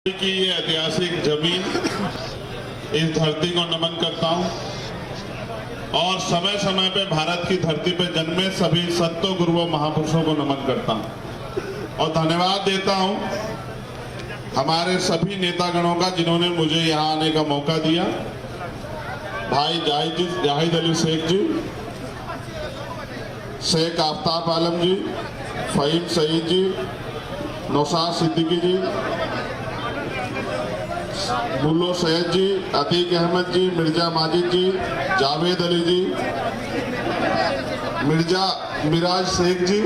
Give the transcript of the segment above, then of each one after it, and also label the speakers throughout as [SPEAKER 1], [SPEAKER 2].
[SPEAKER 1] की ये ऐतिहासिक जमीन, इस धरती को नमन करता हूं और समय समय पे भारत की धरती पे जन्मे सभी संतों गुरुओं महापुरुषों को नमन करता हूं और धन्यवाद देता हूं हमारे सभी नेतागणों का जिन्होंने मुझे यहां आने का मौका दिया। भाई जाहिद अली शेख जी, शेख आफ्ताब आलम जी, फहीम सईद जी, नौशाद सिद्दीकी जी, बुल्लो सैयद जी, अतीक अहमद जी, मिर्जा माजिद जी, जावेद अली जी, मिराज शेख जी,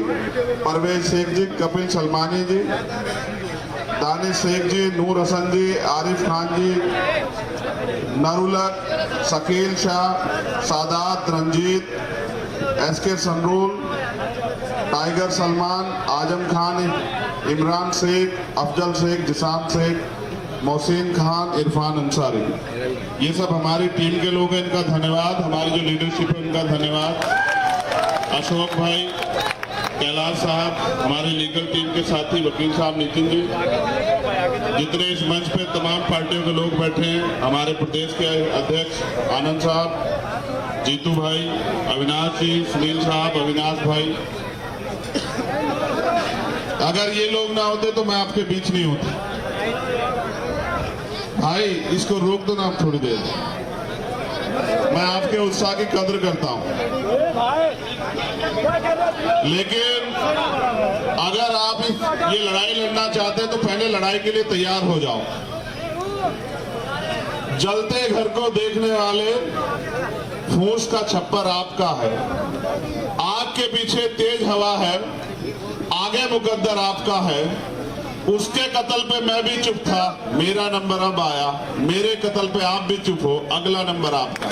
[SPEAKER 1] परवेज शेख जी, कपिल सलमानी जी, दानिश शेख जी, नूर हसन जी, आरिफ खान जी, नरुलक, शकील शाह, सादात, रंजीत, SK संरूल, टाइगर सलमान, आजम खान, इमरान शेख, अफजल शेख, जिसाम शेख, मोहसिन खान, इरफान अंसारी, ये सब हमारी टीम के लोग हैं। इनका धन्यवाद। हमारी जो लीडरशिप है उनका धन्यवाद। अशोक भाई, कैलाश साहब, हमारी लीगल टीम के साथी वकील साहब नितिन जी, जितने इस मंच पे तमाम पार्टियों के लोग बैठे हैं, हमारे प्रदेश के अध्यक्ष आनंद साहब, जीतू भाई, अविनाश जी, सुनील साहब, अविनाश भाई, अगर ये लोग ना होते तो मैं आपके बीच नहीं होता। भाई इसको रोक दो ना आप थोड़ी देर। मैं आपके उत्साह की कदर करता हूं, लेकिन अगर आप ये लड़ाई लड़ना चाहते हैं तो पहले लड़ाई के लिए तैयार हो जाओ। जलते घर को देखने वाले फूस का छप्पर आपका है, आग के पीछे तेज हवा है, आगे मुकद्दर आपका है। उसके कत्ल पे मैं भी चुप था, मेरा नंबर अब आया, मेरे कत्ल पे आप भी चुप हो, अगला नंबर आपका।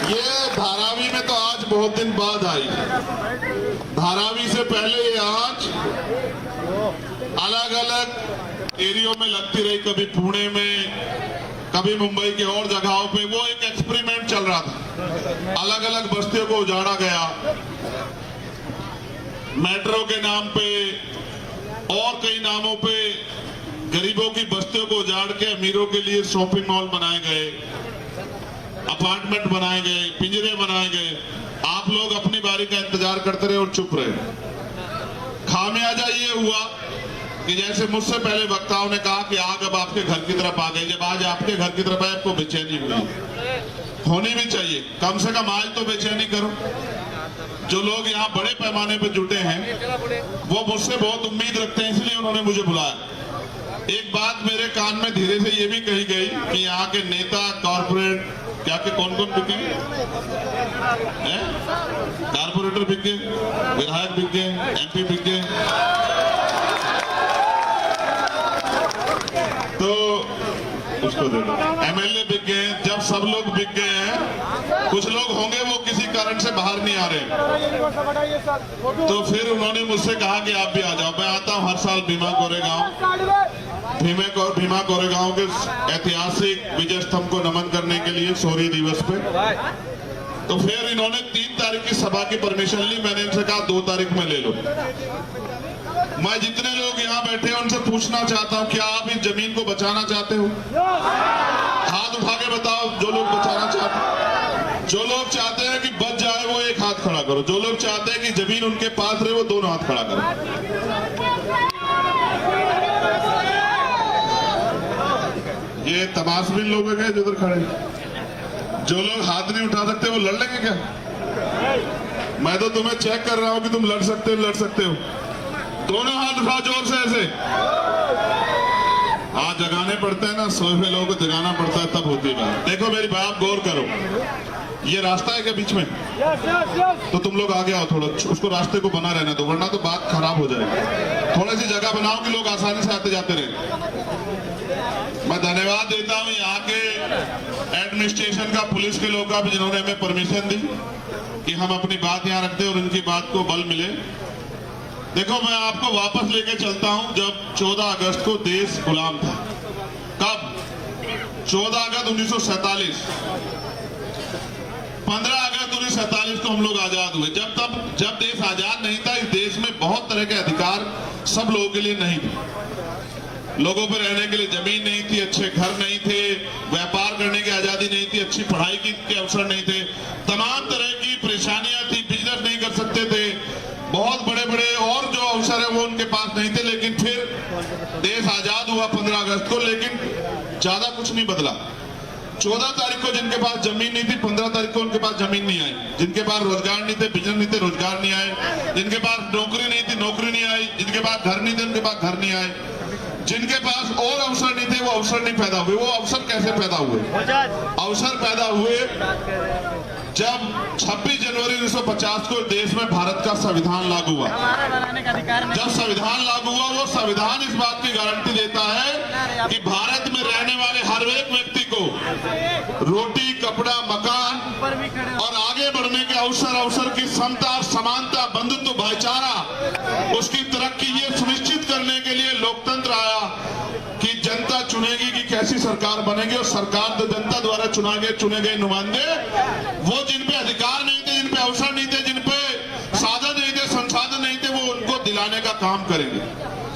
[SPEAKER 1] ये धारावी में तो आज बहुत दिन बाद आई, धारावी से पहले ये आज अलग अलग एरियो में लगती रही, कभी पुणे में, कभी मुंबई के और जगहों पे। वो एक एक्सपेरिमेंट चल रहा था, अलग अलग बस्तियों को उजाड़ा गया, मेट्रो के नाम पे और कई नामों पे गरीबों की बस्तियों को उजाड़ के अमीरों के लिए शॉपिंग मॉल बनाए गए, अपार्टमेंट बनाए गए, पिंजरे बनाए गए। आप लोग अपनी बारी का इंतजार करते रहे और चुप रहे। खामियाजा ये हुआ कि जैसे मुझसे पहले वक्ताओं ने कहा कि आग अब आपके घर की तरफ आ गई। जब आज आपके घर की तरफ आए, आपको बेचैनी हुई, होनी भी चाहिए, कम से कम आज तो बेचैनी करो। जो लोग यहाँ बड़े पैमाने पर जुटे हैं वो मुझसे बहुत उम्मीद रखते हैं, इसलिए उन्होंने मुझे बुलाया। एक बात मेरे कान में धीरे से ये भी कही गई कि यहाँ के नेता, कॉर्पोरेट, क्या के कौन कौन बिके, कॉर्पोरेटर बिक गए, विधायक बिक गए, MP बिक गए, तो उसको दे दो, MLA बिक गए। जब सब लोग बिक गए हैं, कुछ लोग होंगे वो किसी कारण से बाहर नहीं आ रहे, तो फिर उन्होंने मुझसे कहा कि आप भी आ जाओ। मैं आता हूँ हर साल भीमा कोरेगांव के ऐतिहासिक विजय स्तंभ को नमन करने के लिए शौर्य दिवस पे। तो फिर इन्होंने 3 तारीख की सभा की परमिशन ली। मैंने इनसे कहा 2 तारीख में ले लो। मैं जितने लोग यहाँ बैठे हैं उनसे पूछना चाहता हूँ, क्या आप इस जमीन को बचाना चाहते हो? हाथ उठा के बताओ जो लोग बचाना चाहते हैं। जो लोग चाहते हैं कि बच जाए वो एक हाथ खड़ा करो, जो लोग चाहते हैं कि जमीन उनके पास रहे वो दोनों हाथ खड़ा करो। ये तमाशबीन लोग हैं जिधर खड़े, जो लोग हाथ नहीं उठा सकते वो लड़ लेंगे क्या? मैं तो तुम्हें चेक कर रहा हूं कि तुम लड़ सकते हो। दोनों हाथ उठाओ जोर से ऐसे। आज जगाने पड़ते हैं ना, सोए हुए लोगों को जगाना पड़ता है, तब होती है बात। देखो मेरी बात गौर करो, ये रास्ता है क्या बीच में? तो तुम लोग आगे आओ, थोड़ा उसको रास्ते को बना रहना दो, वरना तो बात खराब हो जाएगी। थोड़ी सी जगह बनाओ कि लोग आसानी से आते जाते रहे। मैं धन्यवाद देता हूँ यहाँ के एडमिनिस्ट्रेशन का, पुलिस के लोग का भी, जिन्होंने हमें परमिशन दी कि हम अपनी बात यहाँ रखते और उनकी बात को बल मिले। देखो मैं आपको वापस लेके चलता हूं जब 14 अगस्त को देश गुलाम था। कब? 14 अगस्त 1947। 15 अगस्त 1947 को हम लोग आजाद हुए। जब देश आजाद नहीं था, इस देश में बहुत तरह के अधिकार सब लोगों के लिए नहीं थी। लोगों पर रहने के लिए जमीन नहीं थी, अच्छे घर नहीं थे, व्यापार करने की आजादी नहीं थी, अच्छी पढ़ाई के अवसर नहीं थे, तमाम तरह की परेशानियां थी, बिजनेस नहीं कर सकते थे, बहुत बड़े बड़े और जो अवसर है वो उनके पास नहीं थे। लेकिन फिर देश आजाद हुआ 15 अगस्त को, लेकिन ज्यादा कुछ नहीं बदला। 14 तारीख को जिनके पास जमीन नहीं थी, 15 तारीख को उनके पास जमीन नहीं आई। जिनके पास रोजगार नहीं थे, बिजनेस नहीं थे, रोजगार नहीं आए। जिनके पास नौकरी नहीं थी, नौकरी नहीं आई। जिनके पास घर नहीं थे, उनके पास घर नहीं आए। जिनके पास और अवसर नहीं थे, वो अवसर नहीं पैदा हुए। वो अवसर कैसे पैदा हुए? अवसर पैदा हुए जब 26 जनवरी 1950 को देश में भारत का संविधान लागू हुआ। जब संविधान लागू हुआ, वो संविधान इस बात की गारंटी देता है कि भारत में रहने वाले हर एक व्यक्ति को रोटी, कपड़ा, मकान और आगे बढ़ने के अवसर की समता, समानता, बंधुत्व, भाईचारा, उसकी तरक्की, ये सुनिश्चित करने के लिए लोकतंत्र आया कि जनता चुनेगी कि कैसी सरकार बनेगी। और सरकार तो जनता द्वारा चुने गए नुमाइंदे, वो जिन पे अधिकार नहीं थे, जिन पे अवसर नहीं थे, जिन पे साधन नहीं थे, संसाधन नहीं थे, वो उनको दिलाने का काम करेंगे।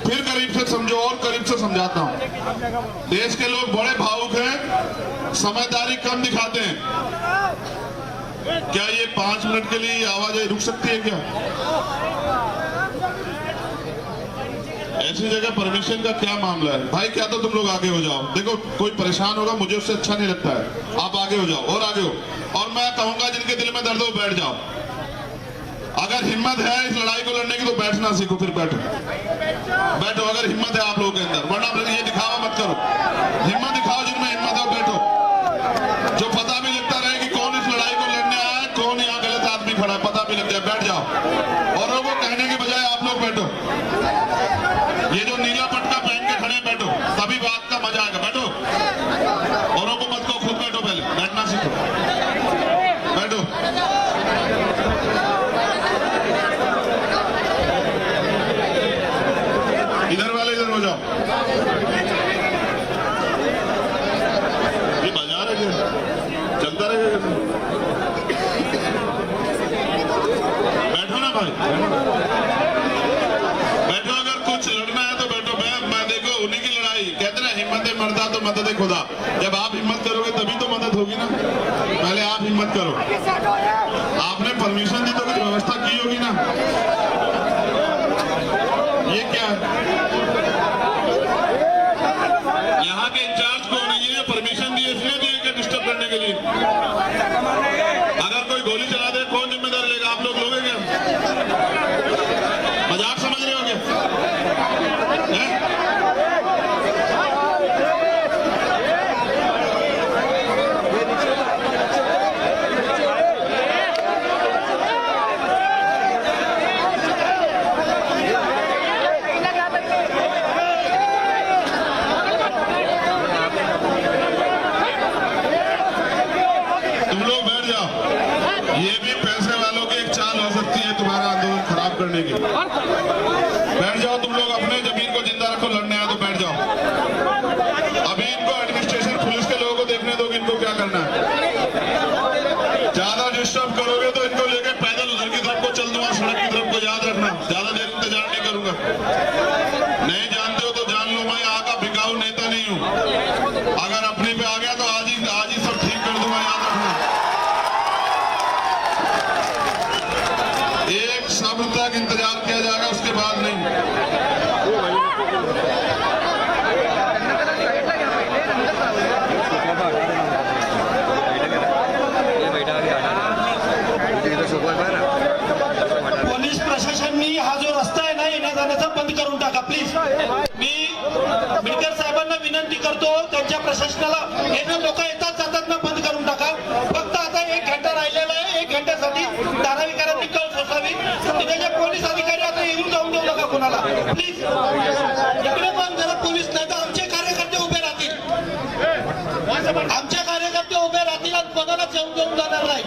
[SPEAKER 1] फिर करीब से समझो और करीब से समझाता हूं। देश के लोग बड़े भावुक हैं, समझदारी कम दिखाते हैं। क्या ये 5 मिनट के लिए आवाज रुक सकती है क्या? ऐसी जगह परमिशन का क्या मामला है भाई? क्या तो तुम लोग आगे हो जाओ। देखो कोई परेशान होगा, मुझे उससे अच्छा नहीं लगता है। आप आगे हो जाओ और आगे हो। और मैं कहूंगा जिनके दिल में दर्द हो बैठ जाओ। अगर हिम्मत है इस लड़ाई को लड़ने की तो बैठना सीखो, फिर बैठो बैठो अगर हिम्मत है आप लोगों के अंदर, वरना ये दिखावा मत करो। हिम्मत दिखाओ, जिनमें हिम्मत है बैठो। जो पता भी लगता रहे कि कौन इस लड़ाई को लड़ने आया है, कौन यहाँ गलत आदमी खड़ा है, पता भी लग जाए, बैठ जाओ। औरों को कहने के बजाय आप लोग बैठो। ये जो नीला पटका पहन के खड़े बैठो, तभी बात का मजा आएगा। बैठो, औरों को मत कहो, खुद बैठो, पहले बैठना सीखो, बैठो। इधर वाले इधर हो जाओ। ये बाजार है क्या? चलता रहेगा। बैठो ना भाई, बैठो। अगर कुछ लड़ना है तो बैठो। मैं देखो उन्हीं की लड़ाई कहते ना, हिम्मत मर्दा तो मदद खुदा। जब आप हिम्मत करोगे तभी तो मदद होगी ना। पहले आप हिम्मत करो। आपने परमिशन दी तो कुछ व्यवस्था की होगी ना। ये क्या है? यहाँ के इंचार्ज कौन है? ये परमिशन दी इसलिए दी है डिस्टर्ब करने के लिए। अगर कोई गोली चला दे कौन जिम्मेदार लेगा? आप लोग लोगे क्या? मजाक समझ रहे हो क्या? तुम लोग बैठ जाओ। ये भी पैसे वालों की एक चाल हो सकती है तुम्हारा आंदोलन खराब करने की। बैठ जाओ तुम लोग, अपने जमीन को जिंदा रखो। लड़ने आए तो बैठ जाओ। अभी इनको एडमिनिस्ट्रेशन पुलिस के लोगों को देखने दो कि इनको क्या करना है। ज्यादा डिस्टर्ब करोगे तो इनको लेके पैदल उधर की तरफ को चल दूंगा, सड़क की तरफ को। याद रखना, ज्यादा देर इंतजार नहीं करूंगा। नहीं जानते हो तो जान लो, मैं यहाँ का बिकाऊ नेता नहीं हूँ। अगर अपने पे आ गया तो आज ही सब ठीक कर दूंगा। याद रखना, एक शब्द तक इंतजार किया जाएगा, उसके बाद नहीं।
[SPEAKER 2] पोलीस प्रशासनाने हा जो रस्ता आहे ना येण्या जाण्याचा बंद करून टाका प्लीज। मी मिडकर साहेबांना विनंती करतो, त्यांच्या प्रशासनाला हे ना लोक येतात जातात ना बंद करून टाका। फक्त आता 1 घंटा राहिलेला आहे, 1 घंट्यासाठी धारावीकरांनी कळ सोसावी। तिथे जे पोलीस अधिकारी आता येऊन जाऊन देऊ नका कोणाला प्लीज। इकडे पण जरा पोलीस नाही तर आमचे कार्यकर्ते उभे राहतील, आमचे कार्यकर्ते उभे राहतील आणि कोणालाच येऊन देऊन जाणार नाही।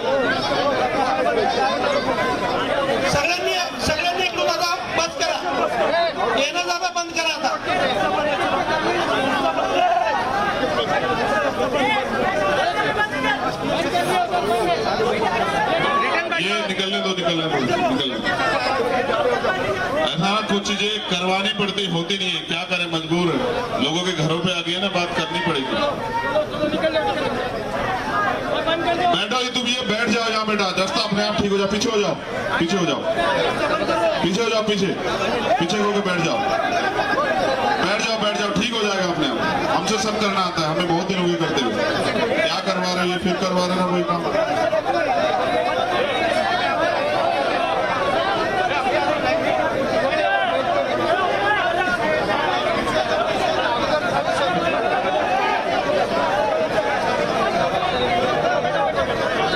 [SPEAKER 2] सगळ्यांनी इकडून आता बंद करा, येणं जाणं बंद करा आता। ये निकलने दो। ऐसा
[SPEAKER 1] कुछ चीजें करवानी पड़ती, होती नहीं है, क्या करें, मजबूर है, लोगों के घरों पे आ गई है ना, बात करनी पड़ेगी। बैठो, ये तुम ये बैठ जाओ यहाँ, बेटा दस्ता अपने आप ठीक हो जाओ, पीछे हो जाओ, पीछे हो जाओ, पीछे हो जाओ, पीछे पीछे होकर बैठ जाओ, बैठ जाओ, बैठ जाओ, ठीक हो जाएगा अपने आप। हमसे सब करना आता है, हमें बहुत दिन हो गए करते हुए। क्या करवा रहे हो, ये फिर करवा रहे ना वही काम।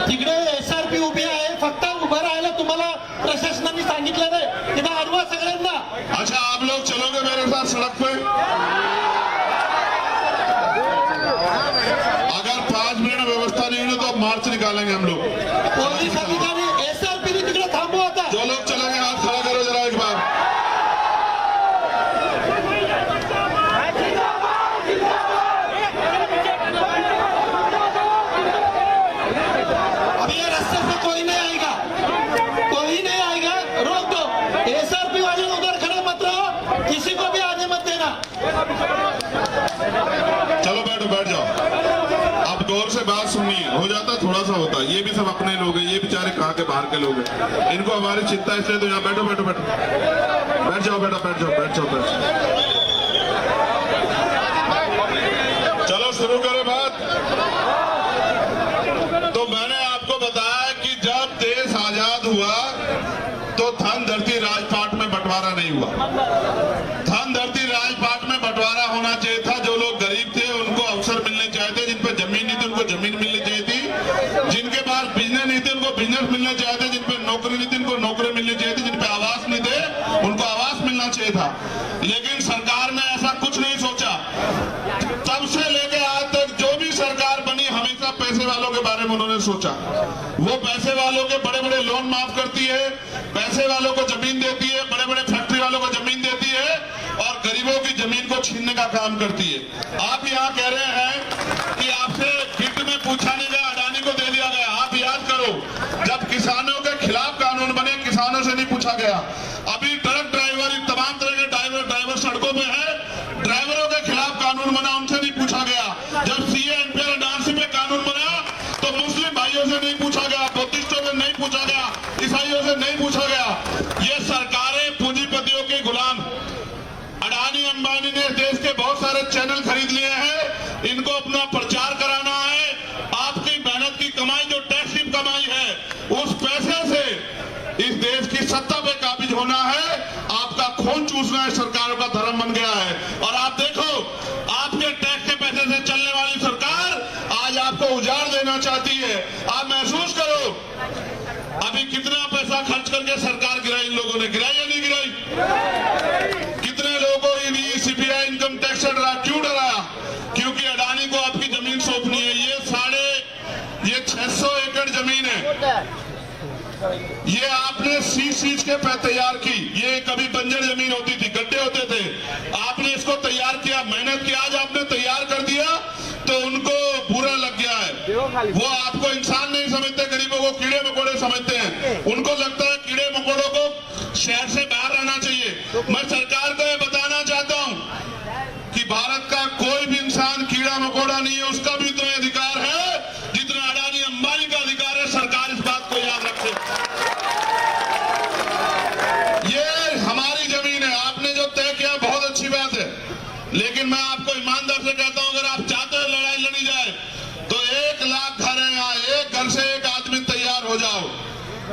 [SPEAKER 2] तिकडे SRP उभी आहे, फक्त उभं राहायला तुम्हाला प्रशासनाने सांगितलं नाही, तिथं अडवा सगळ्यांना।
[SPEAKER 1] अच्छा, आप लोग चलोगे मेरे साथ सड़क पे? अगर 5 मिनट व्यवस्था नहीं हुई तो अब मार्च निकालेंगे हम लोग।
[SPEAKER 2] पोलीस अधिकारी SRP ने तिकडे थांबवा आता।
[SPEAKER 1] जो लोग चलेंगे हाथ खड़ा करो जरा एक बार।
[SPEAKER 2] अभी ये रास्ते से कोई नहीं आएगा, कोई नहीं आएगा, रोक दो। SRP वाले उधर खड़े मत रहो, किसी को भी आने मत देना।
[SPEAKER 1] चलो बैठो, बैठ जाओ, आप गौर से बात सुनिए, हो जाता थोड़ा सा होता, ये भी सब अपने लोग हैं, ये बेचारे कहाँ के बाहर के लोग हैं, इनको हमारी चिंता है, इसलिए तो यहाँ बैठो, बैठो, बैठो, बैठ जाओ बेटा, बैठ जाओ, बैठ जाओ, बैठ जाओ। चलो शुरू करें बात। तो मैंने आपको बताया कि जब देश आजाद हुआ तो धन धरती राजपाट में बंटवारा नहीं हुआ। धन धरती राजपाट में बंटवारा होना चाहिए था। जो लोग गरीब थे उनको अवसर मिलने चाहिए थे, जिन पे जमीन नहीं थी उनको जमीन मिलनी चाहिए थी, जिनके पास बिजनेस नहीं थे उनको बिजनेस मिलने चाहिए थे, जिन पे नौकरी नहीं थी उनको नौकरी मिलनी चाहिए थी, जिन पे आवास नहीं थे उनको आवास मिलना चाहिए था। लेकिन सरकार ने ऐसा कुछ नहीं सोचा। तब से लेके आज तक जो भी सरकार बनी हमेशा पैसे वालों के बारे में उन्होंने सोचा। वो पैसे वालों के बड़े बड़े लोन माफ करती है, पैसे वालों को जमीन देती है, बड़े बड़े फैक्ट्री वालों को जमीन देती है और गरीबों की जमीन को छीनने का काम करती है। आप यहाँ कह रहे हैं कि आपसे किट में पूछा नहीं गया, अडानी को दे दिया गया। आप याद करो, जब किसानों के खिलाफ कानून बने, किसानों से नहीं पूछा गया। अभी ट्रक ड्राइवर, तमाम तरह के ड्राइवर सड़कों पे है, ड्राइवरों के खिलाफ कानून बना, उनसे नहीं पूछा गया। जब CA NPR NRC पे कानून बना तो मुस्लिम भाइयों से नहीं पूछा गया, बुद्धिस्टों से नहीं पूछा गया, ईसाइयों से नहीं पूछा गया। ये सरकारें पूंजीपतियों के गुलाम। अडानी अंबानी ने देश के बहुत सारे चैनल खरीद लिए हैं, इनको अपना प्रचार कराना है। आपकी मेहनत की कमाई, जो टैक्स की कमाई है, उस पैसे से इस देश की सत्ता पे काबिज होना है। आपका खून चूसना है, सरकारों का धर्म बन गया है। और आप देखो, आपके टैक्स के पैसे से चलने वाली सरकार आज आपको उजाड़ देना चाहती है। आप महसूस करो, अभी कितना पैसा खर्च करके सरकार गिराई, इन लोगों ने गिराई या नहीं गिराई? कितने लोगों को CBI इनकम टैक्स से डरा, क्यों डराया? क्योंकि अडानी को आपकी जमीन सौंपनी है। ये 600 एकड़ जमीन है, ये आपने सींच के पे तैयार की। ये कभी बंजर जमीन होती थी, गड्ढे होते थे, आपने इसको तैयार किया, मेहनत की, आज आपने तैयार कर दिया तो उनको बुरा लग गया है। वो आपको इंसान नहीं समझते, गरीबों को कीड़े मकोड़े समझते हैं। उनको लगता है कीड़े मकोड़ों को शहर से बाहर रहना चाहिए। मैं सरकार को ये बताना चाहता हूँ कि भारत का कोई भी इंसान कीड़ा मकोड़ा नहीं है, उसका भी उतना अधिकार है जितना अडानी अंबानी का अधिकार है। सरकार इस बात को याद रखे। ये हमारी जमीन है, आपने जो तय किया बहुत अच्छी बात है, लेकिन मैं आपको ईमानदार से कहता हूं, अगर आप चाहते हो लड़ाई लड़ी जाए तो 1 लाख घर है यहाँ, एक घर से एक आदमी तैयार हो जाओ।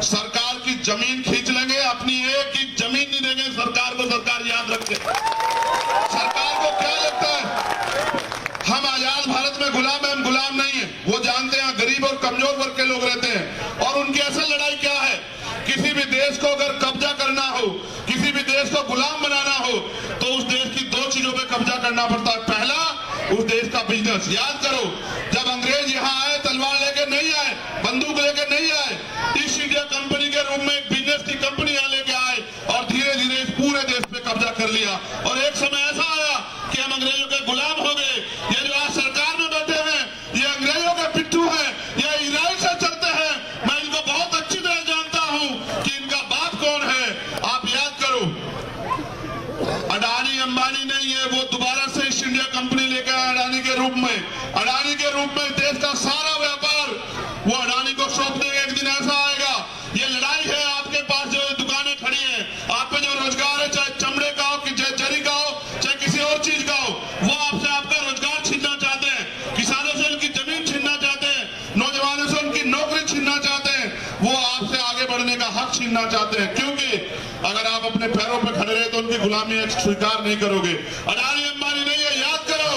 [SPEAKER 1] सरकार की जमीन खींच लेंगे, अपनी एक की जमीन नहीं देंगे सरकार को। सरकार याद रखे, सरकार को क्या लगता है हम आजाद भारत में गुलाम है? हम गुलाम नहीं है। वो जानते हैं गरीब और कमजोर वर्ग के लोग रहते हैं, और उनकी असल लड़ाई क्या है? किसी भी देश को अगर कब्जा करना हो, किसी भी देश को गुलाम बनाना हो, तो उस देश की 2 चीजों पे कब्जा करना पड़ता है। पहला, उस देश का बिजनेस। याद करो, जब अंग्रेज यहाँ आए, तलवार लेके नहीं आए, बंदूक लेके नहीं आए, ईस्ट इंडिया कंपनी के रूप में एक बिजनेस की कंपनी यहाँ लेके आए और धीरे धीरे इस पूरे देश पे कब्जा कर लिया। और एक समय ऐसा आया कि हम अंग्रेजों के गुलाम हो गए। ये जो आज सरकार में बैठे हैं, ये अंग्रेजों के पिट्ठू हैं, ये इजराइल से चलते हैं। मैं इनको बहुत अच्छी तरह जानता हूं कि इनका बाप कौन है। आप याद करो, छीनना चाहते हैं, क्योंकि अगर आप अपने पैरों पर खड़े रहे तो उनकी गुलामी स्वीकार नहीं करोगे। अडानी अंबानी नहीं है, याद करो,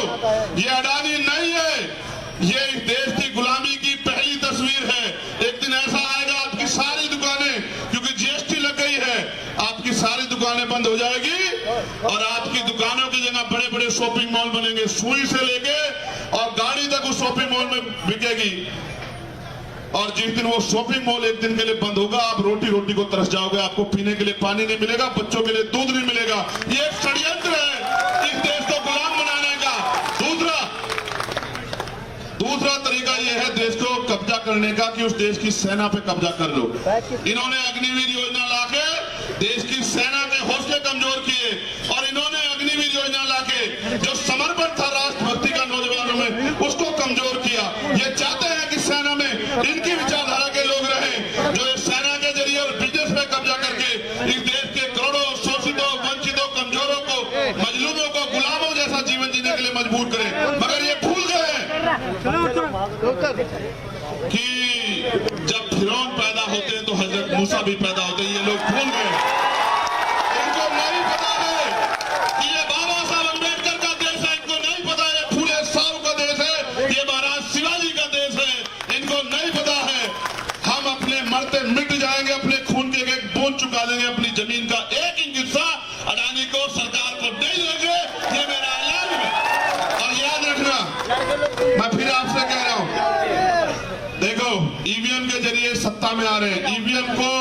[SPEAKER 1] ये अडानी नहीं है, ये इस देश की गुलामी की पहली तस्वीर है। एक दिन ऐसा आएगा आपकी सारी दुकानें, क्योंकि जीएसटी लग गई है, आपकी सारी दुकानें बंद हो जाएगी और आपकी दुकानों की जगह बड़े बड़े शॉपिंग मॉल बनेंगे, सुई से लेके और गाड़ी तक उस शॉपिंग मॉल में बिकेगी। और जिस दिन वो शॉपिंग मॉल एक दिन के लिए बंद होगा, आप रोटी रोटी को तरस जाओगे, आपको पीने के लिए पानी नहीं मिलेगा, बच्चों के लिए दूध नहीं मिलेगा। ये एक षड्यंत्र है इस देश को गुलाम बनाने का। दूसरा तरीका यह है देश को कब्जा करने का कि उस देश की सेना पे कब्जा कर लो। इन्होंने अग्निवीर योजना लाके देश की सेना के हौसले कमजोर किए और इन्होंने अग्निवीर योजना लाके जो समर्पण था राष्ट्रभक्ति का नौजवानों में, उसको कमजोर किया। ये चाहते हैं कि सेना में इनकी विचारधारा के लोग रहें, जो इस सेना के जरिए और बिजनेस में कब्जा करके इस देश के करोड़ों शोषितों, वंचितों, कमजोरों को, मजलूमों को गुलामों जैसा जीवन जीने के लिए मजबूर करें। मगर ये भूल गए कि जब फिरौन पैदा होते हैं तो हजरत मूसा भी पैदा होते हैं। ये लोग भूल गए, इनको नहीं पता है कि ये बाबा साहब अम्बेडकर का देश है, इनको नहीं पता है फूले साहू का देश है, ये महाराज शिवाजी का देश है, इनको नहीं पता है। हम अपने मरते मिट जाएंगे, अपने खून के एक बूंद चुका देंगे, अपनी जमीन का एक इंच हिस्सा अडानी को, सरकार को नहीं देंगे। ये मेरा ऐलान है। और याद रखना, मैं फिर आपसे कह रहा हूं, देखो ईवीएम के जरिए सत्ता में आ रहे हैं, ईवीएम को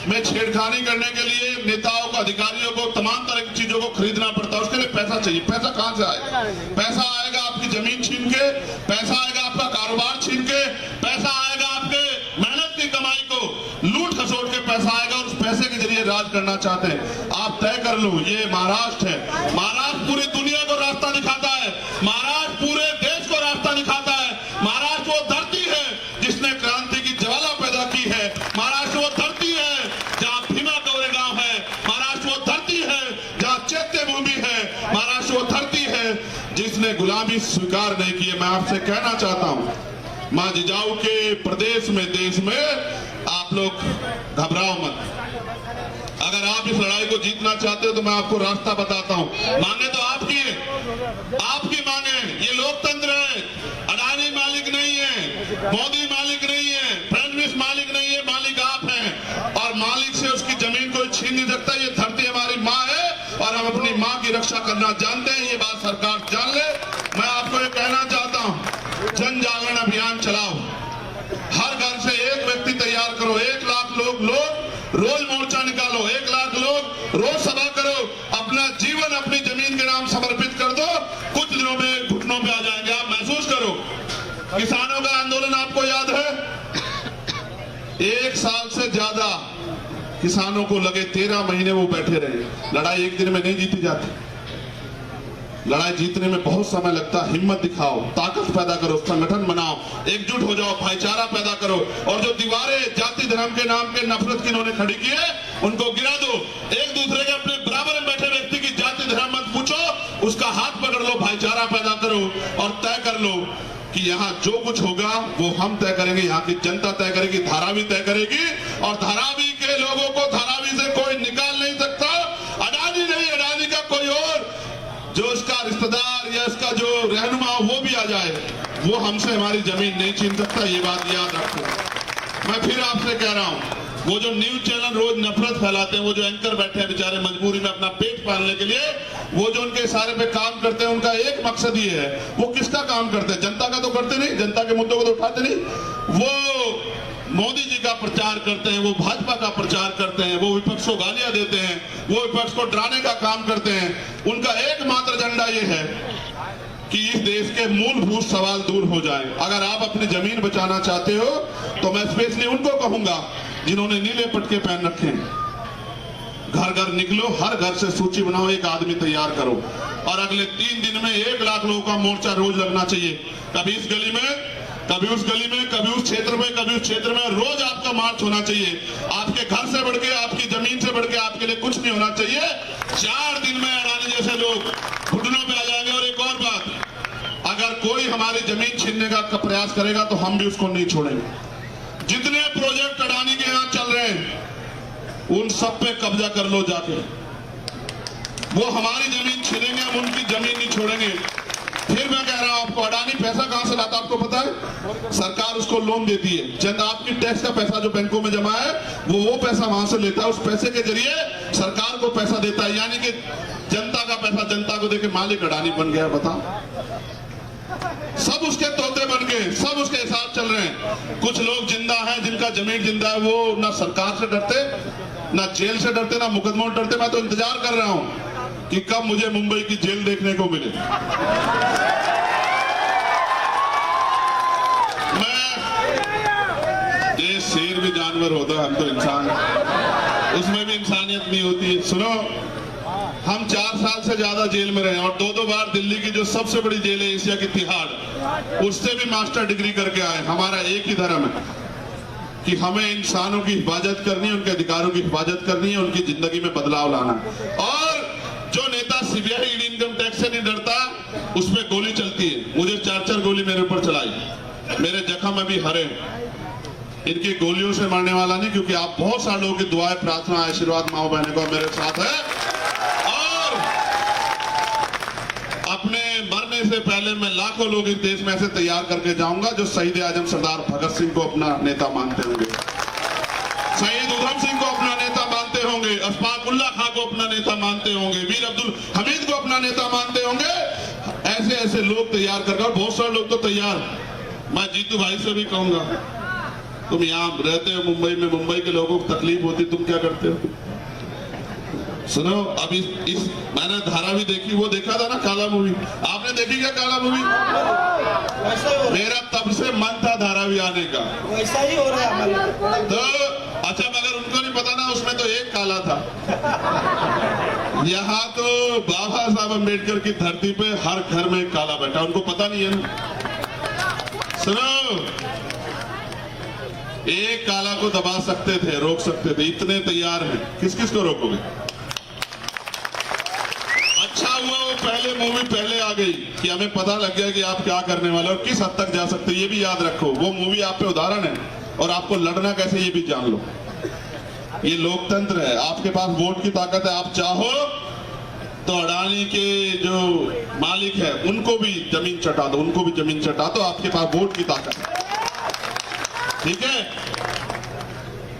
[SPEAKER 1] में छेड़खानी करने के लिए नेताओं को, अधिकारियों को तमाम तरह की चीजों को खरीदना पड़ता है, उसके लिए पैसा चाहिए। पैसा कहां से आएगा? पैसा आएगा आपकी जमीन छीन के, पैसा आएगा आपका कारोबार छीन के, पैसा आएगा आपके मेहनत की कमाई को लूट खसोट के पैसा आएगा और उस पैसे के जरिए राज करना चाहते हैं। आप तय कर लो, ये महाराष्ट्र है, महाराष्ट्र पूरी दुनिया को रास्ता दिखाता है, महाराष्ट्र पूरे देश को रास्ता दिखाता है। महाराष्ट्र वो धरती है जिसने क्रांति की ज्वाला पैदा की है, महाराष्ट्र वो धरती है जहाँ भीमा गौरेगांव है, महाराष्ट्र वो धरती है जहाँ चैत्य भूमि है, महाराष्ट्र वो धरती है जिसने गुलामी स्वीकार नहीं की है। मैं आपसे कहना चाहता हूँ, मां जिजाऊ के प्रदेश में, देश में आप लोग घबराओ मत। अगर आप इस लड़ाई को जीतना चाहते हो तो मैं आपको रास्ता बताता हूं। मांगे तो आपकी है, आपकी मांगे, ये लोकतंत्र है। अडानी मालिक नहीं है, मोदी मालिक नहीं है, फडणवीस मालिक नहीं है, मालिक आप हैं। और मालिक से उसकी जमीन कोई छीन नहीं सकता। ये धरती हमारी माँ है और हम अपनी माँ की रक्षा करना जानते हैं, ये बात सरकार जान ले। मैं आपको ये कहना चाहता हूँ, जन जागरण अभियान चलाओ, हर घर से एक व्यक्ति तैयार करो, 1 लाख लोग रोज मोर्चा निकालो, 1 लाख लोग रोज सभा करो, अपना जीवन अपनी जमीन के नाम समर्पित कर दो। कुछ दिनों में घुटनों पे आ जाएंगे, आप महसूस करो। किसानों का आंदोलन आपको याद है, 1 साल से ज्यादा किसानों को लगे, 13 महीने वो बैठे रहे। लड़ाई एक दिन में नहीं जीती जाती, लड़ाई जीतने में बहुत समय लगता है। हिम्मत दिखाओ, ताकत पैदा करो, संगठन बनाओ, एकजुट हो जाओ, भाईचारा पैदा करो और जो दीवारें जाति धर्म के नाम पे नफरत की इन्होंने खड़ी की है उनको गिरा दो। एक दूसरे के अपने बराबर में बैठे व्यक्ति की जाति धर्म मत पूछो, उसका हाथ पकड़ लो, भाईचारा पैदा करो और तय कर लो कि यहाँ जो कुछ होगा वो हम तय करेंगे, यहाँ की जनता तय करेगी, धारावी तय करेगी और धारावी के लोगों को धारावी से कोई निकाल नहीं सकता। अडानी नहीं, अडानी का कोई और जो इसका रिश्तेदार या इसका जो रहनुमा वो भी आ जाए, वो हमसे हमारी जमीन नहीं छीन सकता। ये बात याद रखो। मैं फिर आपसे कह रहा हूँ, वो जो न्यूज चैनल रोज नफरत फैलाते हैं, वो जो एंकर बैठे हैं बेचारे मजबूरी में अपना पेट पालने के लिए, वो जो उनके इशारे पे काम करते हैं, उनका एक मकसद ये है, वो किसका काम करते हैं? जनता का तो करते नहीं, जनता के मुद्दों को तो उठाते नहीं। वो मोदी जी का प्रचार करते हैं, वो भाजपा का प्रचार करते हैं, वो विपक्ष को गालियां देते हैं, वो विपक्ष को डराने का काम करते हैं। उनका एकमात्र एजेंडा ये है कि इस देश के मूलभूत सवाल दूर हो जाए। अगर आप अपनी जमीन बचाना चाहते हो तो मैं स्पेशली उनको कहूंगा जिन्होंने नीले पटके पहन रखे हैं, घर घर निकलो, हर घर से सूची बनाओ, एक आदमी तैयार करो और अगले 3 दिन में 1 लाख लोगों का मोर्चा रोज लगना चाहिए। कभी इस गली में, कभी उस गली में, कभी उस क्षेत्र में, कभी उस क्षेत्र में, रोज आपका मार्च होना चाहिए। आपके घर से बढ़ के, आपकी जमीन से बढ़ के आपके लिए कुछ नहीं होना चाहिए। 4 दिन में अडानी जैसे लोग घुटनों पे आ जाएंगे। और एक और बात, अगर कोई हमारी जमीन छीनने का प्रयास करेगा तो हम भी उसको नहीं छोड़ेंगे। जितने प्रोजेक्ट अडानी के यहाँ चल रहे हैं, उन सब पे कब्जा कर लो जाके। वो हमारी जमीन छीनेंगे, हम उनकी जमीन नहीं छोड़ेंगे। फिर मैं कह रहा हूं आपको, अडानी पैसा कहां से लाता आपको पता है? सरकार उसको लोन देती है, जन आपकी टैक्स का पैसा जो बैंकों में जमा है वो पैसा वहां से लेता है, उस पैसे के जरिए सरकार को पैसा देता है, यानी कि जनता का पैसा जनता को देके मालिक अडानी बन गया। बताओ, सब उसके तोते बन गए, सब उसके हिसाब चल रहे हैं। कुछ लोग जिंदा हैं जिनका जमीन जिंदा है, वो ना सरकार से डरते, ना जेल से डरते, ना मुकदमों से डरते। मैं तो इंतजार कर रहा हूं कि कब मुझे मुंबई की जेल देखने को मिले। ये शेर भी जानवर होता है, हम तो इंसान हैं, उसमें भी इंसानियत नहीं होती है। सुनो, हम 4 साल से ज्यादा जेल में रहे और 2-2 बार दिल्ली की जो सबसे बड़ी जेल है एशिया की, तिहाड़, उससे भी मास्टर डिग्री करके आए। हमारा एक ही धर्म है कि हमें इंसानों की हिफाजत करनी है, उनके अधिकारों की हिफाजत करनी है, उनकी जिंदगी में बदलाव लाना। और जो नेता सीबीआई ईडी इनकम टैक्स से नहीं डरता, उसमें गोली चलती है। मुझे 4-4 गोली मेरे ऊपर चलाई, मेरे जख्म अभी हरे। इनकी गोलियों से मरने वाला नहीं, क्योंकि आप बहुत सारे लोगों की दुआएं, प्रार्थना, आशीर्वाद माओ बहनों का मेरे साथ है। और अपने मरने से पहले मैं लाखों लोग इस देश में ऐसे तैयार करके जाऊंगा जो शहीद आजम सरदार भगत सिंह को अपना नेता मानते होंगे, शहीद उधम सिंह को अपना नेता मानते होंगे, अशफाक उल्लाह खां को अपना नेता मानते होंगे, वीर अब्दुल हमीद को अपना नेता मानते होंगे। ऐसे ऐसे लोग तैयार करके, और बहुत सारे लोग तो तैयार। मैं जीतू भाई से भी कहूंगा, तुम यहाँ रहते हो मुंबई में, मुंबई के लोगों को तकलीफ होती, तुम क्या करते हो? सुनो, अब इस मैंने धारावी देखी, वो देखा था ना काला मूवी, आपने देखी क्या काला मूवी? मेरा तब से मन था धारावी आने का,
[SPEAKER 2] वैसा ही हो रहा है।
[SPEAKER 1] तो अच्छा, मगर उनको नहीं पता ना, उसमें तो एक काला था। यहाँ तो बाबा साहब अम्बेडकर की धरती पे हर घर में एक काला बैठा, उनको पता नहीं है ना। सुनो, एक काला को दबा सकते थे, रोक सकते थे, इतने तैयार हैं, किस किस को रोकोगे? अच्छा हुआ वो पहले मूवी पहले आ गई कि हमें पता लग गया कि आप क्या करने वाले और किस हद तक जा सकते, ये भी याद रखो। वो मूवी आप पे उदाहरण है, और आपको लड़ना कैसे ये भी जान लो। ये लोकतंत्र है, आपके पास वोट की ताकत है। आप चाहो तो अडानी के जो मालिक है उनको भी जमीन चटा दो, उनको भी जमीन चटा दो, आपके पास वोट की ताकत है। ठीक है,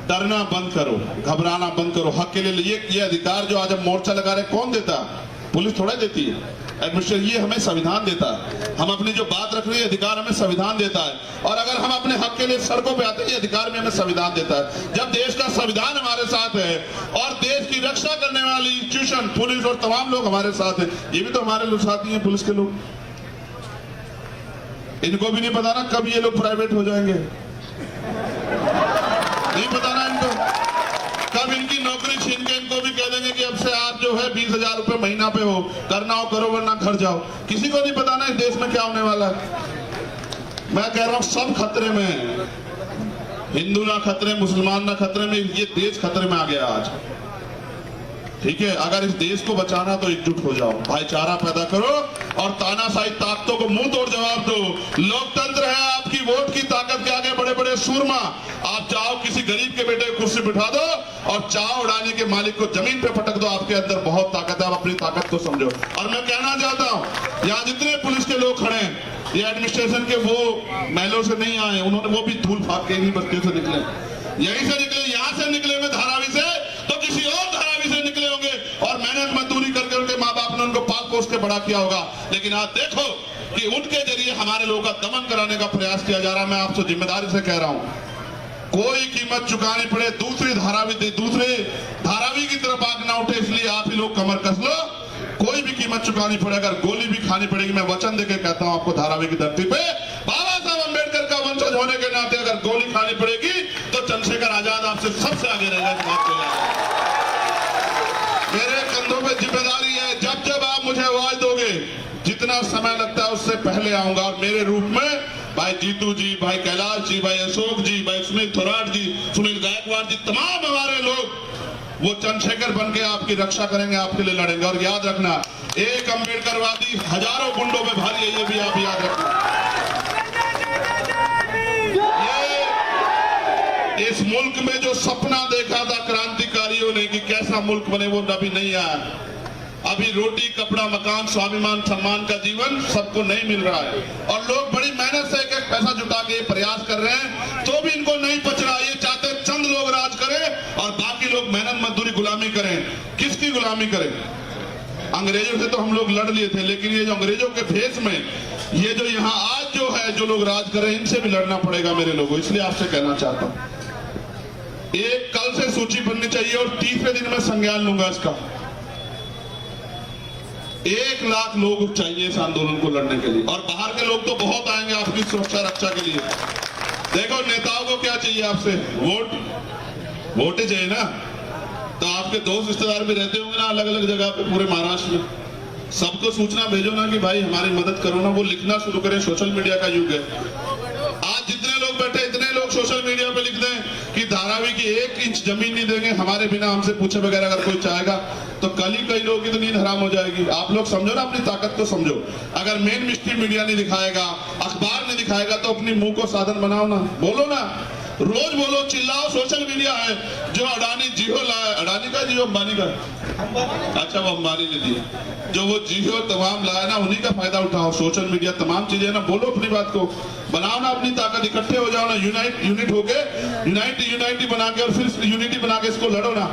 [SPEAKER 1] डरना बंद करो, घबराना बंद करो, हक के लिए ये अधिकार जो आज हम मोर्चा लगा रहे, कौन देता है? पुलिस थोड़ा देती है, एडमिनिस्ट्रेशन, ये हमें संविधान देता है। हम अपनी जो बात रख रहे हैं, अधिकार हमें संविधान देता है। और अगर हम अपने हक के लिए सड़कों पे आते हैं, ये अधिकार भी हमें संविधान देता है। जब देश का संविधान हमारे साथ है और देश की रक्षा करने वाली इंस्टीट्यूशन, पुलिस और तमाम लोग हमारे साथ है, ये भी तो हमारे लोग साथी हैं, पुलिस के लोग। इनको भी नहीं पता ना कब ये लोग प्राइवेट हो जाएंगे, नहीं पता ना इनको, कब इनकी नौकरी छीन के इनको भी कह देंगे कि अब से आप जो है 20,000 रुपए महीना पे हो, करना हो करो वरना घर जाओ। किसी को नहीं पता ना इस देश में क्या होने वाला है। मैं कह रहा हूं सब खतरे में है, हिंदू ना खतरे, मुसलमान ना खतरे में, ये देश खतरे में आ गया आज। ठीक है, अगर इस देश को बचाना तो एकजुट हो जाओ, भाईचारा पैदा करो और तानाशाही ताकतों को मुंह तोड़ जवाब दो। लोकतंत्र है आपकी वोट की ताकत के आगे बड़े बड़े सूरमा। आप चाहो किसी गरीब के बेटे को कुर्सी बिठा दो और चाहो उड़ाने के मालिक को जमीन पे पटक दो, आपके अंदर बहुत ताकत है, आप अपनी ताकत को समझो। और मैं कहना चाहता हूं, यहाँ जितने पुलिस के लोग खड़े हैं, ये एडमिनिस्ट्रेशन के वो महलों से नहीं आए, उन्होंने वो भी धूल फाक के इन्हीं बस्तियों से निकले, यहीं से निकले, यहाँ से निकले हुए धारावी से, तो किसी और धारावी से निकले होंगे और मेहनत मजदूरी करके उनके माँ बाप ने उनको पाल पोस के बड़ा किया होगा। लेकिन आप देखो कि उनके जरिए हमारे लोगों का दमन कराने का प्रयास किया जा रहा है। मैं आपसे जिम्मेदारी से कह रहा हूं, कोई कीमत चुकानी पड़े, दूसरे धारावी की तरफ आग ना उठे, इसलिए आप ही लोग कमर कस लो। कोई भी कीमत चुकानी पड़े, अगर गोली भी खानी पड़ेगी, मैं वचन देके कहता हूं आपको, धारावी की धरती पे बाबा साहब अम्बेडकर का वंशज होने के नाते अगर गोली खानी पड़ेगी तो चंद्रशेखर आजाद आपसे सबसे आगे रहेगा। मेरे कंधों पे जिम्मेदारी है, जब जब आप मुझे आवाज दोगे, जितना समय लगता है उससे पहले आऊंगा और मेरे रूप में भाई जीतू जी, भाई कैलाश जी, भाई अशोक जी, भाई सुनील थोराट जी, सुनील गायकवाड़ जी, तमाम हमारे लोग वो चंद्रशेखर बन के आपकी रक्षा करेंगे, आपके लिए लड़ेंगे। और याद रखना, एक अम्बेडकरवादी हजारों गुंडों में भारी है, ये भी आप याद रखना। ये इस मुल्क में जो सपना देखा था क्रांतिकारियों जैसा मुल्क बने वो अभी नहीं आया। अभी रोटी, कपड़ा, मकान, स्वाभिमान, सम्मान का जीवन सबको नहीं मिल रहा है और लोग बड़ी मेहनत से एक एक पैसा जुटा के प्रयास कर रहे हैं, तो भी इनको नहीं पच रहा। ये चाहते चंद लोग राज करें और बाकी लोग मेहनत मजदूरी गुलामी करें। किसकी गुलामी करें? अंग्रेजों से तो हम लोग लड़ लिए थे, लेकिन ये जो अंग्रेजों के भेष में ये जो यहाँ आज जो है जो लोग राज करें, इनसे भी लड़ना पड़ेगा मेरे लोगों। इसलिए आपसे कहना चाहता हूं, एक कल से सूची बननी चाहिए और तीसरे दिन मैं संज्ञान लूंगा इसका। 1 लाख लोग चाहिए इस आंदोलन को लड़ने के लिए और बाहर के लोग तो बहुत आएंगे आपकी सुरक्षा रक्षा के लिए। देखो नेताओं को क्या चाहिए आपसे? वोट ही चाहिए ना। तो आपके दोस्त रिश्तेदार भी रहते होंगे ना अलग अलग जगह पे पूरे महाराष्ट्र में, सबको सूचना भेजो ना कि भाई हमारी मदद करो ना। वो लिखना शुरू करें, सोशल मीडिया का युग है। आज जितने लोग बैठे इतने लोग सोशल मीडिया पे लिख दें कि धारावी की 1 इंच जमीन नहीं देंगे हमारे बिना, हमसे पूछे बगैर अगर कोई चाहेगा, तो कल ही कई लोगों की तो नींद हराम हो जाएगी। आप लोग समझो ना, अपनी ताकत को समझो। अगर मेन मिस्ट्री मीडिया नहीं दिखाएगा, अखबार नहीं दिखाएगा, तो अपनी मुंह को साधन बनाओ ना, बोलो ना, रोज बोलो, चिल्लाओ। सोशल मीडिया है जो अडानी जियो लाया, अडानी का जियो अंबानी का, अच्छा वो अंबानी ने दिया, जो वो जियो तमाम लाया ना, उन्हीं का फायदा उठाओ। सोशल मीडिया तमाम चीजें ना, बोलो अपनी बात को, बनाओ ना अपनी ताकत, इकट्ठे हो जाओ ना, यूनिट होके यूनिटी बना के और फिर यूनिटी बना के इसको लड़ो ना।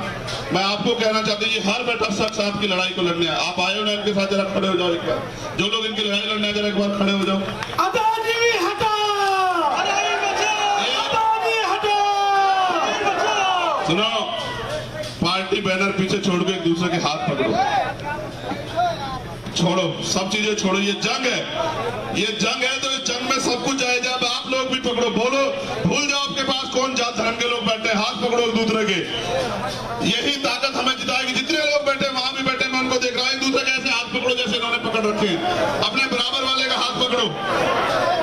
[SPEAKER 1] मैं आपको कहना चाहता हूँ, ये हर बैठा शख्स आपकी लड़ाई को लड़ने आए। आप आए हो ना, इनके साथ जरा खड़े हो जाओ एक बार। जो लोग इनकी लड़ाई लड़ने आए जरा एक बार खड़े हो जाओ।
[SPEAKER 2] अदानी हटा,
[SPEAKER 1] सुनो, पार्टी बैनर पीछे छोड़ के एक दूसरे के हाथ पकड़ो, छोड़ो सब चीजें छोड़ो। ये जंग है, ये जंग है, तो इस जंग में सब कुछ जायज है। अब आप लोग भी पकड़ो, बोलो, भूल जाओ आपके पास कौन जात धर्म के लोग बैठे, हाथ पकड़ो एक दूसरे के। यही ताकत हमें जिताएगी। जितने लोग बैठे वहां भी बैठे, मैं उनको देख रहा हूं, एक दूसरे के ऐसे हाथ पकड़ो जैसे इन्होंने पकड़ रखे। अपने बराबर वाले का हाथ पकड़ो,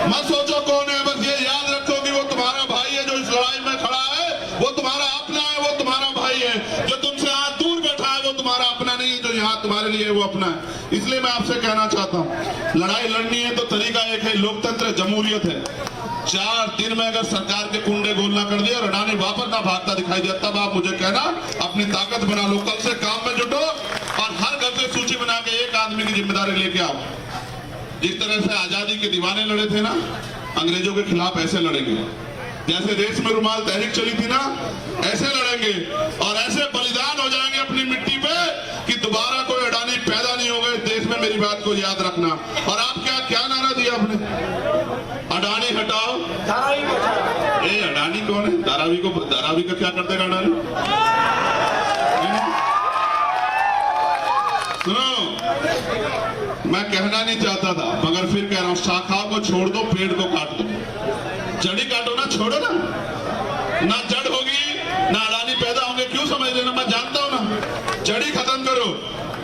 [SPEAKER 1] मत सोचो कौन है, बस ये याद रखो कि वो तुम्हारा भाई है जो इस लड़ाई में खड़ा है, वो तुम्हारा अपना है, वो तुम्हारा भाई है। जो तुमसे हाथ दूर बैठा है वो तुम्हारा अपना नहीं है, जो यहाँ तुम्हारे लिए है वो अपना है। इसलिए मैं आपसे कहना चाहता हूँ, लड़ाई लड़नी है तो तरीका एक है, लोकतंत्र, जमहूरियत है। 4 दिन में अगर सरकार के कुंडे गोलना कर दिया और अडानी वापस ना भागता दिखाई दिया, तब आप मुझे कहना अपनी ताकत बना लो। कल से काम में जुटो और हर घर से सूची बना के एक आदमी की जिम्मेदारी लेके आओ। जिस तरह से आजादी के दीवाने लड़े थे ना, अंग्रेजों के खिलाफ ऐसे लड़ेंगे। जैसे देश में रुमाल तहरीक चली थी ना, ऐसे लड़ेंगे और ऐसे बलिदान हो जाएंगे अपनी मिट्टी पे कि दोबारा कोई अडानी पैदा नहीं होगा इस देश में। मेरी बात को याद रखना। और आप क्या नारा दिया आपने? अडानी हटाओ, ए अडानी कौन है? धारावी का क्या कर देगा अडानी? सुनो, मैं कहना नहीं चाहता था मगर फिर कह रहा हूं, शाखाओं को छोड़ दो, पेड़ को काट दो। जड़ी काटो ना, छोड़ो ना, ना जड़ होगी ना अडानी पैदा होंगे। क्यों समझ लेना, मैं जानता हूं ना। जड़ी खत्म करो।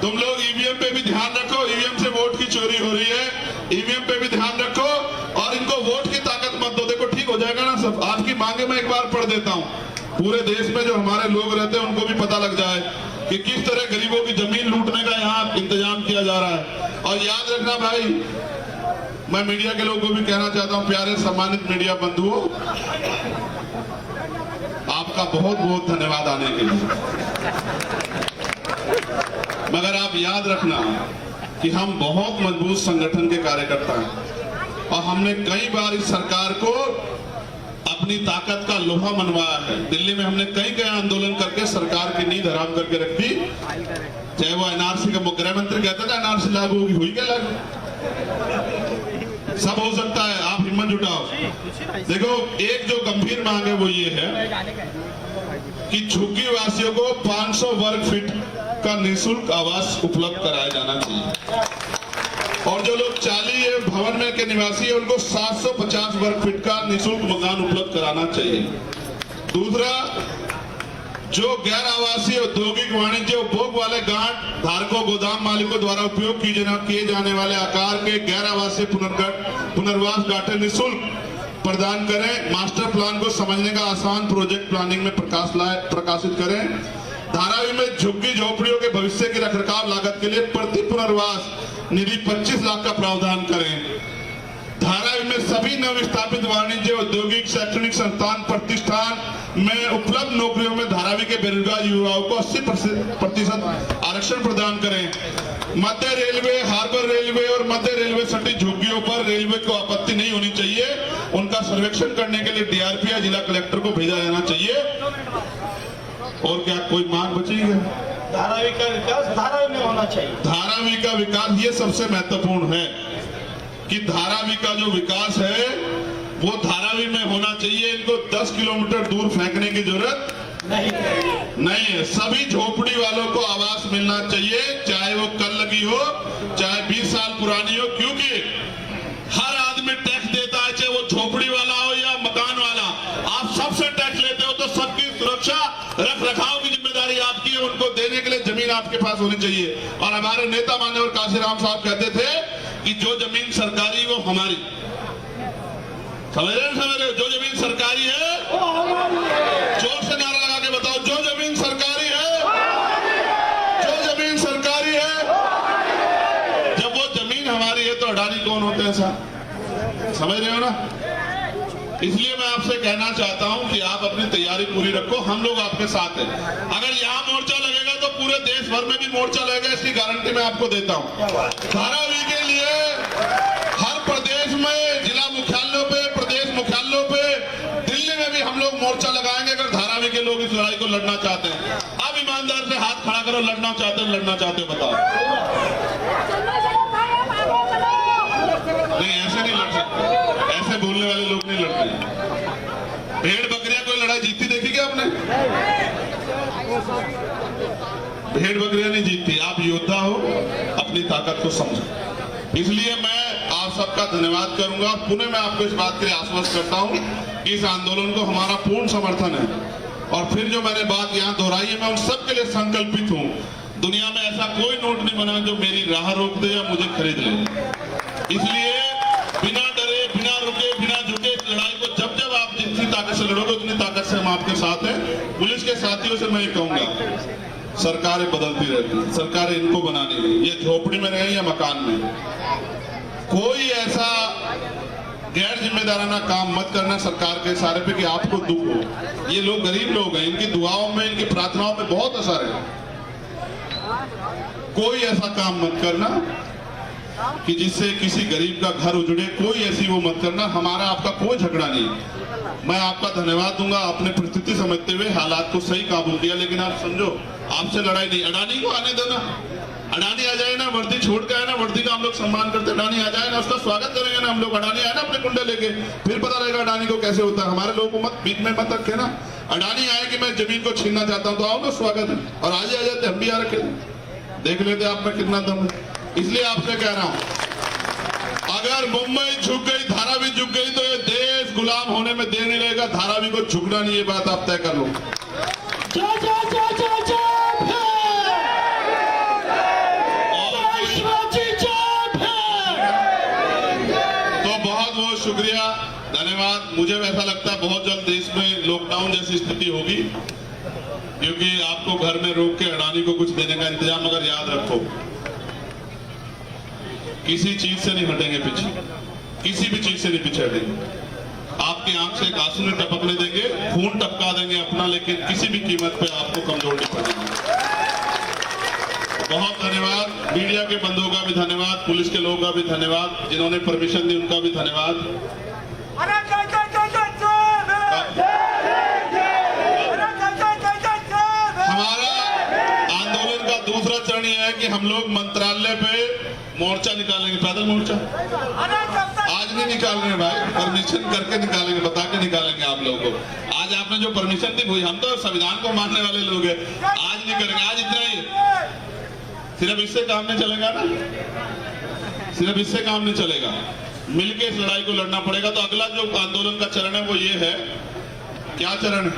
[SPEAKER 1] तुम लोग ईवीएम पे भी ध्यान रखो, ईवीएम से वोट की चोरी हो रही है, ईवीएम पे भी ध्यान रखो और इनको वोट की ताकत मत दो। देखो ठीक हो जाएगा ना सब। आपकी मांगे मैं एक बार पढ़ देता हूँ, पूरे देश में जो हमारे लोग रहते हैं उनको भी पता लग जाए कि किस तरह गरीबों की जमीन लूटने का यहाँ इंतजाम किया जा रहा है। और याद रखना भाई, मैं मीडिया के लोगों को भी कहना चाहता हूं, प्यारे सम्मानित मीडिया बंधुओं, आपका बहुत बहुत धन्यवाद आने के लिए। मगर आप याद रखना कि हम बहुत मजबूत संगठन के कार्यकर्ता हैं और हमने कई बार इस सरकार को अपनी ताकत का लोहा मनवाया है। दिल्ली में हमने कई आंदोलन करके सरकार की नींद हराम करके रख दी। चाहे वो एनआरसी का गृह मंत्री कहता था एनआरसी लागू होगी, हुई क्या लागू? सब हो सकता है, आप हिम्मत जुटाओ। देखो, एक जो गंभीर मांग है वो ये है कि झुग्गी वासियों को 500 वर्ग फीट का निःशुल्क आवास उपलब्ध कराया जाना चाहिए और जो लोग 40 भवन में के निवासी है उनको 750 वर्ग फीट का निःशुल्क मकान उपलब्ध कराना चाहिए। दूसरा, जो गैर आवासीय औद्योगिक वाणिज्य उपभोग वाले गांठ धारकों गोदाम मालिकों द्वारा उपयोग किए जाने वाले आकार के गैर आवासीय पुनर्वास गांठें निःशुल्क प्रदान करें। मास्टर प्लान को समझने का आसान प्रोजेक्ट प्लानिंग में प्रकाशित करें। धारावी में झुग्गी झोपड़ियों के भविष्य की रखरखाव लागत के लिए प्रति पुनर्वास निधि 25 लाख का प्रावधान करें। धारावी में सभी नवस्थापित वाणिज्य औद्योगिक शैक्षणिक संस्थान प्रतिष्ठान में उपलब्ध नौकरियों में धारावी के बेरोजगार युवाओं को 80% आरक्षण प्रदान करें। मध्य रेलवे, हार्बर रेलवे और मध्य रेलवे सटी झुग्गियों पर रेलवे को आपत्ति नहीं होनी चाहिए। उनका सर्वेक्षण करने के लिए डीआरपी या जिला कलेक्टर को भेजा जाना चाहिए। और क्या कोई मांग बची है?
[SPEAKER 2] धारावी का विकास धारावी में होना चाहिए।
[SPEAKER 1] धारावी का विकास ये सबसे महत्वपूर्ण है कि धारावी का जो विकास है वो धारावी में होना चाहिए। इनको 10 किलोमीटर दूर फेंकने की जरूरत नहीं है। सभी झोपड़ी वालों को आवास मिलना चाहिए, चाहे वो कल लगी हो, चाहे 20 साल पुरानी हो, क्योंकि हर आदमी टैक्स देता है, चाहे वो झोपड़ी वाला हो या मकान वाला। आप सबसे टैक्स लेते हो तो सबकी सुरक्षा, रख रखाव की जिम्मेदारी आपकी है। उनको देने के लिए जमीन आपके पास होनी चाहिए। और हमारे नेता मान्यवर काशीराम साहब कहते थे कि जो जमीन सरकारी वो हमारी। समझ रहे हो? जो जमीन सरकारी है वो हमारी है। जोर से नारा लगा के बताओ, जो जमीन सरकारी है, जो जमीन सरकारी है। जब वो जमीन हमारी है तो अडानी कौन होते हैं साहब? समझ रहे हो ना? इसलिए मैं आपसे कहना चाहता हूं कि आप अपनी तैयारी पूरी रखो, हम लोग आपके साथ हैं। अगर यहाँ मोर्चा लगेगा तो पूरे देश भर में भी मोर्चा लगेगा, इसकी गारंटी मैं आपको देता हूं। धारावी के लिए हर प्रदेश में, जिला मुख्यालयों पे, प्रदेश मुख्यालयों पे, दिल्ली में भी हम लोग मोर्चा लगाएंगे अगर धारावी के लोग इस लड़ाई को लड़ना चाहते हैं। आप ईमानदार से हाथ खड़ा करो, लड़ना चाहते हो, लड़ना चाहते हो, बताओ। नहीं, ऐसे नहीं लड़ सकते, ऐसे बोलने वाले लोग नहीं लड़ते। भेड़ बकरियां कोई लड़ाई जीतती देखी क्या आपने? भेड़ बकरियां नहीं जीतती। आप योद्धा हो, अपनी ताकत को समझो। इसलिए मैं आप सबका धन्यवाद करूंगा और पुनः मैं आपको इस बात के लिए आश्वस्त करता हूं कि इस आंदोलन को हमारा पूर्ण समर्थन है। और फिर जो मैंने बात यहाँ दोहराई है, मैं उन सबके लिए संकल्पित हूँ। दुनिया में ऐसा कोई नोट नहीं बना जो मेरी राह रोक दे या मुझे खरीद ले। इसलिए बिना डरे, बिना रुके, बिना झुके इस लड़ाई को जब जब आप जितनी ताकत से लड़ोगे उतनी ताकत से हम आपके साथ हैं। पुलिस के साथियों से मैं ये कहूंगा, सरकारें बदलती रहती हैं, सरकारें इनको बनानी है, ये झोपड़ी में रहे या मकान में। कोई ऐसा गैर जिम्मेदाराना काम मत करना सरकार के इशारे पे कि आपको दुख हो। ये लोग गरीब लोग हैं, इनकी दुआओं में, इनकी प्रार्थनाओं में बहुत असर है। कोई ऐसा काम मत करना कि जिससे किसी गरीब का घर उजड़े, कोई ऐसी वो मत करना। हमारा आपका कोई झगड़ा नहीं। मैं आपका धन्यवाद दूंगा, आपने परिस्थिति समझते हुए हालात को सही काबू किया। लेकिन आप समझो, आपसे लड़ाई नहीं, अडानी को आने देना। अडानी आ जाए ना, वर्दी छोड़ के आए ना, वर्दी का हम लोग सम्मान करते, अडानी आ जाए ना, उसका स्वागत करेंगे ना हम लोग। अडानी आए ना अपने कुंडे लेके, फिर पता रहेगा अडानी को कैसे होता है। हमारे लोगों को मत बीच में मत रखे ना। अडानी आए कि मैं जमीन को छीनना चाहता हूं तो आओ ना, स्वागत है। और आज ही आ जाते, हम भी आ रखे, देख लेते आप में कितना दम है। इसलिए आपसे कह रहा हूं, अगर मुंबई झुक गई, धारावी झुक गई तो ये देश गुलाम होने में देर नहीं लगेगा। धारावी को झुकना नहीं, ये बात आप तय कर लो। तो बहुत बहुत शुक्रिया, धन्यवाद। मुझे ऐसा लगता है बहुत जल्द देश में लॉकडाउन जैसी स्थिति होगी, क्योंकि आपको घर में रोक के अडानी को कुछ देने का इंतजाम। अगर याद रखो, किसी चीज से नहीं हटेंगे पीछे, किसी भी चीज से नहीं पीछे हटेंगे। आपकी आंख से एक आंसू नहीं टपकने देंगे, खून टपका देंगे अपना, लेकिन किसी भी कीमत पे आपको कमजोर नहीं पड़ेंगे। बहुत धन्यवाद। मीडिया के बंधुओं का भी धन्यवाद, पुलिस के लोगों का भी धन्यवाद, जिन्होंने परमिशन दी उनका भी धन्यवाद। हमारा आंदोलन का दूसरा चरण यह है कि हम लोग मंत्रालय पे मोर्चा निकालेंगे, पैदल मोर्चा। आज नहीं निकाल रहे भाई, परमिशन करके निकालेंगे, बता के निकालेंगे आप लोगों को। आज आपने जो परमिशन दी, हम तो संविधान को मानने वाले लोग हैं, आज नहीं करेंगे। आज इतना ही, सिर्फ इससे काम नहीं चलेगा ना, सिर्फ इससे काम नहीं चलेगा, मिलके इस लड़ाई को लड़ना पड़ेगा। तो अगला जो आंदोलन का चरण है वो ये है, क्या चरण है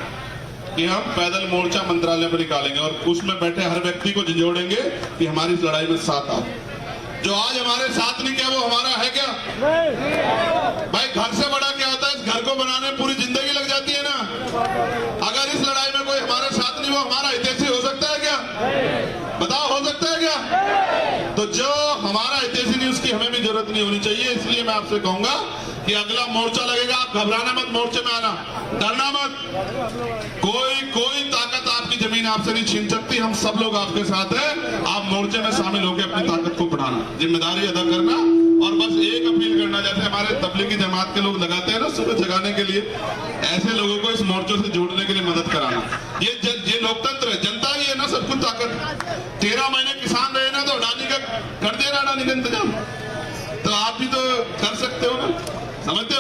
[SPEAKER 1] कि हम पैदल मोर्चा मंत्रालय पर निकालेंगे और उसमें बैठे हर व्यक्ति को झंझोड़ेंगे कि हमारी इस लड़ाई में साथ आओ। जो आज हमारे साथ नहीं किया वो हमारा है क्या? भाई घर से बड़ा क्या होता है? इस घर को बनाने में पूरी जिंदगी लग जाती है ना। अगर इस लड़ाई में कोई हमारे साथ नहीं, वो हमारा हितैषी हो सकता है क्या? बताओ, हो सकता है क्या? तो जो हमारा हितैषी नहीं, उसकी हमें भी जरूरत नहीं होनी चाहिए। इसलिए मैं आपसे कहूंगा कि अगला मोर्चा लगेगा, आप घबराना मत, मोर्चे में आना, डरना मत। कोई ताकत आपकी जमीन आपसे नहीं छीन सकती। हम सब लोग आपके साथ हैं। आप मोर्चे में शामिल होकर अपनी ताकत को बढ़ाना, जिम्मेदारी अदा करना, और बस एक अपील करना, जैसे हमारे तबलीगी जमात के लोग लगाते हैं ना सुबह जगाने के लिए, ऐसे लोगों को इस मोर्चों से जोड़ने के लिए मदद कराना। ये लोकतंत्र है, जनता ही है ना सब कुछ ताकत। 13 महीने किसान रहे ना, तो अडानी का कर देना, अडानी का इंतजाम तो आप भी तो कर सकते हो ना, समझते